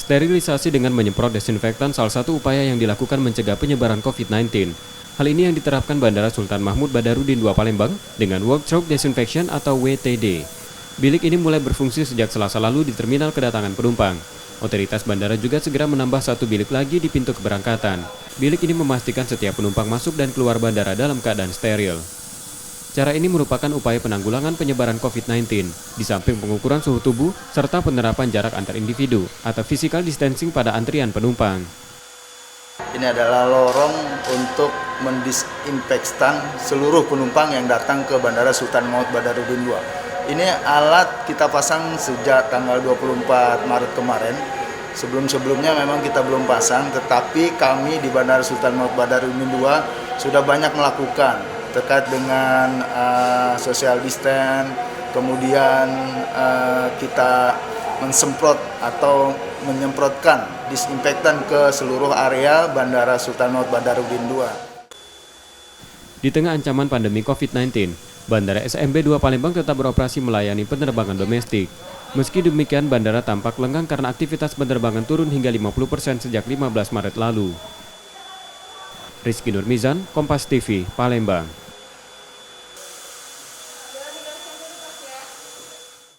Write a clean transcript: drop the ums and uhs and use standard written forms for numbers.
Sterilisasi dengan menyemprot desinfektan salah satu upaya yang dilakukan mencegah penyebaran COVID-19. Hal ini yang diterapkan Bandara Sultan Mahmud Badarudin II Palembang dengan Workshop Disinfection atau WTD. Bilik ini mulai berfungsi sejak Selasa lalu di terminal kedatangan penumpang. Otoritas bandara juga segera menambah satu bilik lagi di pintu keberangkatan. Bilik ini memastikan setiap penumpang masuk dan keluar bandara dalam keadaan steril. Cara ini merupakan upaya penanggulangan penyebaran COVID-19, di samping pengukuran suhu tubuh serta penerapan jarak antar individu atau physical distancing pada antrian penumpang. Ini adalah lorong untuk mendisinfektan seluruh penumpang yang datang ke Bandara Sultan Mahmud Badarudin II. Ini alat kita pasang sejak tanggal 24 Maret kemarin. Sebelum-sebelumnya memang kita belum pasang, tetapi kami di Bandara Sultan Mahmud Badarudin II sudah banyak melakukan terkait dengan social distance, kemudian kita mensemprot atau menyemprotkan disinfektan ke seluruh area Bandara Sultan Mahmud Badarudin II. Di tengah ancaman pandemi COVID-19, Bandara SMB 2 Palembang tetap beroperasi melayani penerbangan domestik. Meski demikian, bandara tampak lengang karena aktivitas penerbangan turun hingga 50% sejak 15 Maret lalu. Rizky Nurmizan, Kompas TV, Palembang.